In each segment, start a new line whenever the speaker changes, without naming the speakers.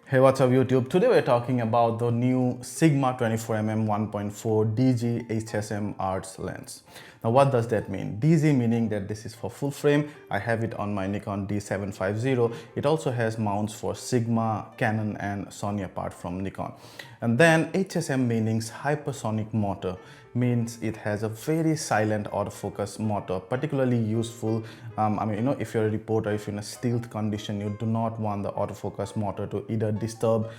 Hey, what's up YouTube? Today we're talking about the new Sigma 24mm 1.4 DG HSM Arts lens. Now what does that mean? DG meaning that this is for full frame. I have it on my Nikon D750. It also has mounts for Sigma, Canon and Sony apart from Nikon. And then HSM meanings hypersonic motor, means it has a very silent autofocus motor, particularly useful. If you're a reporter, if you're in a stealth condition, you do not want the autofocus motor to either disturb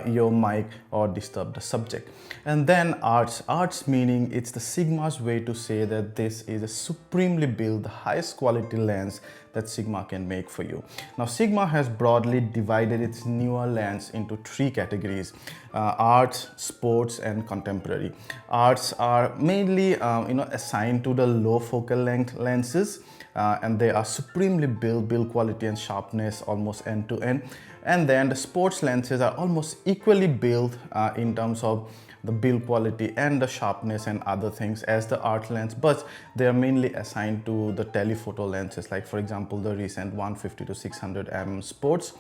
your mic or disturb the subject. And then arts meaning it's the Sigma's way to say that this is a supremely built, highest quality lens that Sigma can make for you. Now Sigma has broadly divided its newer lens into three categories: arts, sports and contemporary. Arts are mainly assigned to the low focal length lenses, and they are supremely build quality and sharpness almost end to end. And then the sports lenses are almost equally built in terms of the build quality and the sharpness and other things as the art lens, but they are mainly assigned to the telephoto lenses, like for example the recent 150 to 600 mm sports.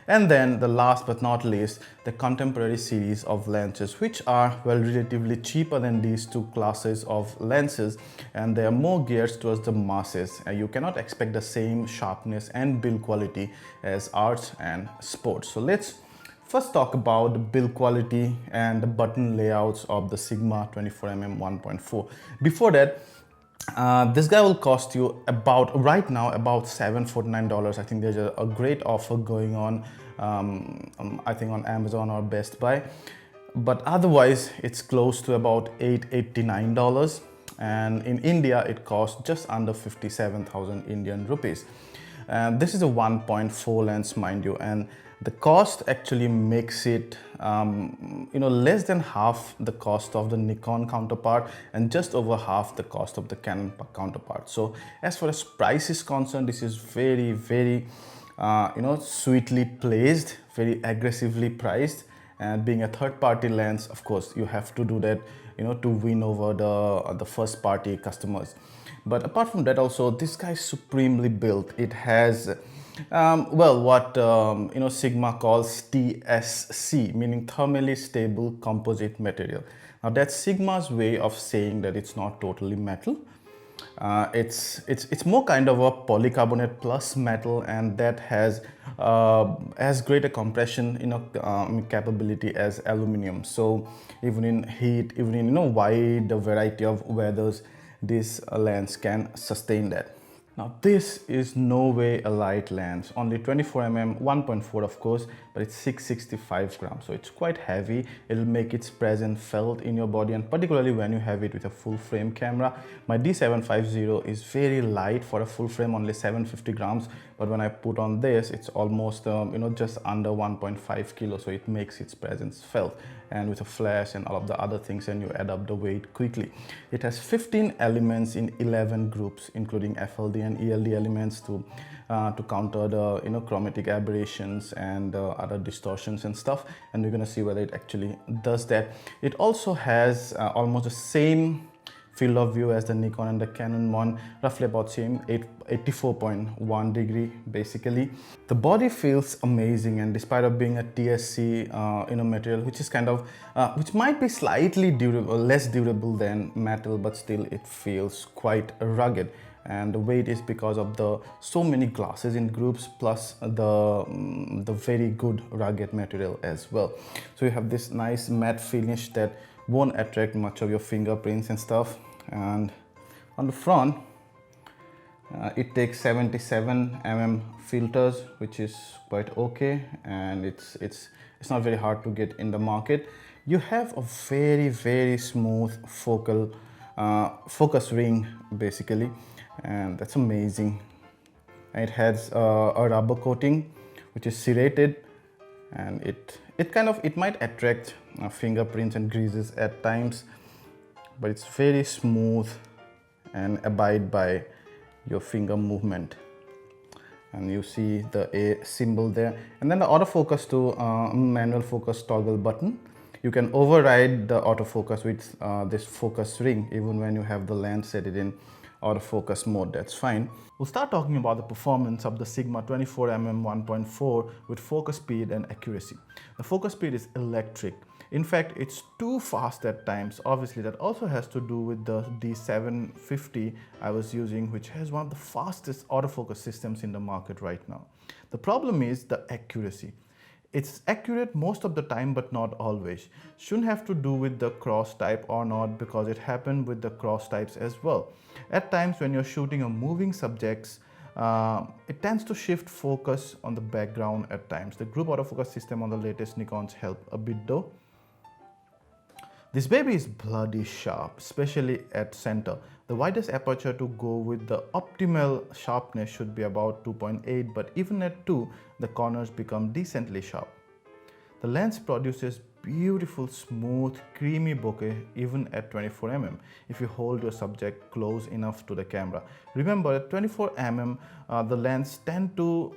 And then the last but not least, the contemporary series of lenses, which are relatively cheaper than these two classes of lenses, and they are more geared towards the masses. You cannot expect the same sharpness and build quality as arts and sports. So let's first talk about the build quality and the button layouts of the Sigma 24mm 1.4. Before that, this guy will cost you right now about $749. I think there's a great offer going on, I think on Amazon or Best Buy, but otherwise it's close to about $889, and in India it costs just under 57,000 Indian rupees. This is a 1.4 lens, mind you, and the cost actually makes it less than half the cost of the Nikon counterpart and just over half the cost of the Canon counterpart. So as far as price is concerned, this is very sweetly placed, very aggressively priced. And being a third-party lens, of course you have to do that, to win over the first-party customers. But apart from that, also this guy is supremely built. It has what Sigma calls TSC, meaning thermally stable composite material. Now that's Sigma's way of saying that it's not totally metal. It's more kind of a polycarbonate plus metal, and that has greater compression capability as aluminum. So even in heat, even in wide variety of weathers, this lens can sustain that. Now this is no way a light lens, only 24mm 1.4 of course, but it's 665 grams, so it's quite heavy. It'll make its presence felt in your body, and particularly when you have it with a full frame camera. My D750 is very light for a full frame, only 750 grams, but when I put on this, it's almost just under 1.5 kilos, so it makes its presence felt. And with a flash and all of the other things, and you add up the weight quickly. It has 15 elements in 11 groups, including FLD and ELD elements to counter the chromatic aberrations and other distortions and stuff. And we're gonna see whether it actually does that. It also has almost the same field of view as the Nikon and the Canon one, roughly about same 84.1 degree basically. The body feels amazing, and despite of being a TSC material, which is kind of which might be slightly durable, less durable than metal, but still it feels quite rugged. And the weight is because of the so many glasses in groups, plus the very good rugged material as well. So you have this nice matte finish that won't attract much of your fingerprints and stuff. And on the front, it takes 77 mm filters, which is quite okay, and it's not very hard to get in the market. You have a very smooth focal focus ring basically, and that's amazing. And it has a rubber coating which is serrated, and it might attract fingerprints and greases at times, but it's very smooth and abide by your finger movement. And you see the A symbol there, and then the autofocus to manual focus toggle button. You can override the autofocus with this focus ring. Even when you have the lens set it in autofocus mode, that's fine. We'll start talking about the performance of the Sigma 24mm 1.4 with focus speed and accuracy. The focus speed is electric. In fact, it's too fast at times. Obviously, that also has to do with the D750 I was using, which has one of the fastest autofocus systems in the market right now. The problem is the accuracy. It's accurate most of the time, but not always. Shouldn't have to do with the cross type or not, because it happened with the cross types as well. At times when you're shooting a moving subjects, it tends to shift focus on the background at times. The group autofocus system on the latest Nikons help a bit though. This baby is bloody sharp, especially at center. The widest aperture to go with the optimal sharpness should be about 2.8, but even at 2, the corners become decently sharp. The lens produces beautiful, smooth, creamy bokeh even at 24mm if you hold your subject close enough to the camera. Remember, at 24mm, the lens tend to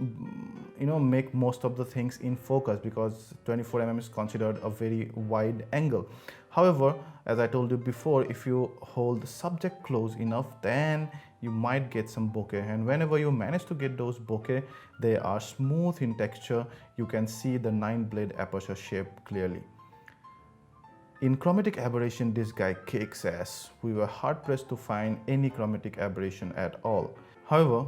make most of the things in focus because 24mm is considered a very wide angle. However, as I told you before, if you hold the subject close enough, then you might get some bokeh, and whenever you manage to get those bokeh, they are smooth in texture. You can see the 9-blade aperture shape clearly. In chromatic aberration, this guy kicks ass. We were hard pressed to find any chromatic aberration at all. However,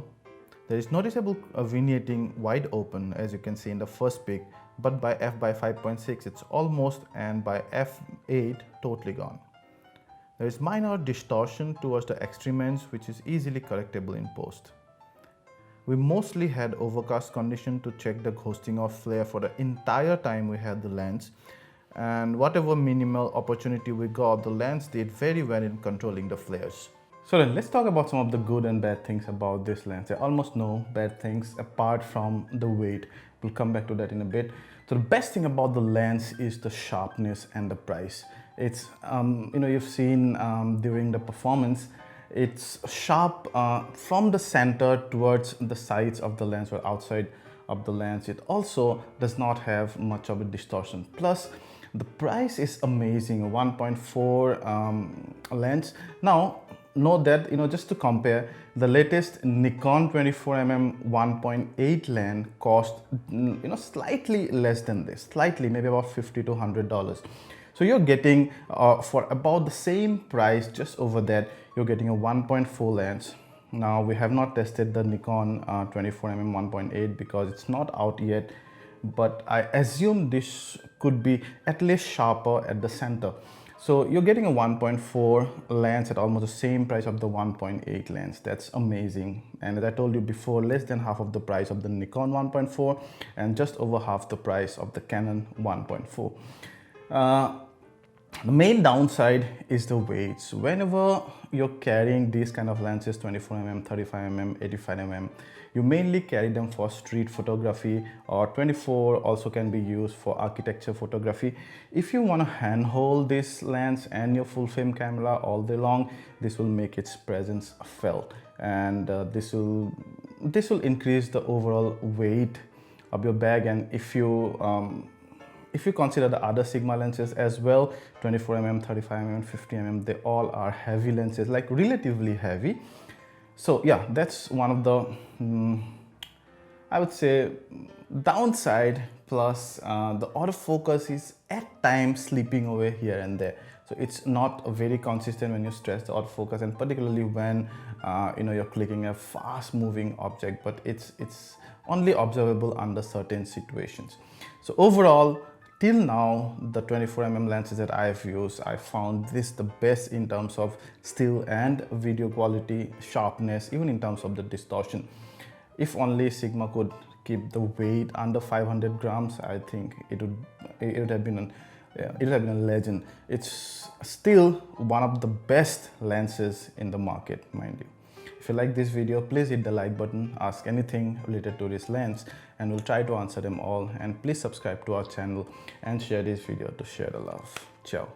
there is noticeable vignetting wide open, as you can see in the first pic, but by f/5.6 it's almost, and by f8 totally gone. There is minor distortion towards the extreme ends, which is easily correctable in post. We mostly had overcast condition to check the ghosting of flare for the entire time we had the lens, and whatever minimal opportunity we got, the lens did very well in controlling the flares. So then let's talk about some of the good and bad things about this lens. There are almost no bad things apart from the weight. We'll come back to that in a bit. So the best thing about the lens is the sharpness and the price. It's you've seen during the performance, it's sharp from the center towards the sides of the lens or outside of the lens. It also does not have much of a distortion. Plus, the price is amazing. A 1.4 lens. Now, note that just to compare, the latest Nikon 24mm 1.8 lens cost slightly less than this, slightly, maybe about $50 to $100. So you're getting for about the same price, just over that, you're getting a 1.4 lens. Now we have not tested the Nikon 24mm 1.8 because it's not out yet, but I assume this could be at least sharper at the center. So you're getting a 1.4 lens at almost the same price of the 1.8 lens. That's amazing. And as I told you before, less than half of the price of the Nikon 1.4 and just over half the price of the Canon 1.4. The main downside is the weights. Whenever you're carrying these kind of lenses, 24mm, 35mm, 85mm, you mainly carry them for street photography, or 24 also can be used for architecture photography. If you want to handhold this lens and your full frame camera all day long, this will make its presence felt, and this will increase the overall weight of your bag. And if you consider the other Sigma lenses as well, 24mm, 35mm, 50mm, they all are heavy lenses, like relatively heavy. So yeah, that's one of the, I would say, downside. Plus the autofocus is at times slipping away here and there. So it's not very consistent when you stress the autofocus, and particularly when you're clicking a fast moving object, but it's only observable under certain situations. So overall, till now, the 24mm lenses that I've used, I found this the best in terms of still and video quality, sharpness, even in terms of the distortion. If only Sigma could keep the weight under 500 grams, I think it would have been a legend. It's still one of the best lenses in the market, mind you. If you like this video, please hit the like button, ask anything related to this lens, and we'll try to answer them all. And please subscribe to our channel and share this video to share the love. Ciao.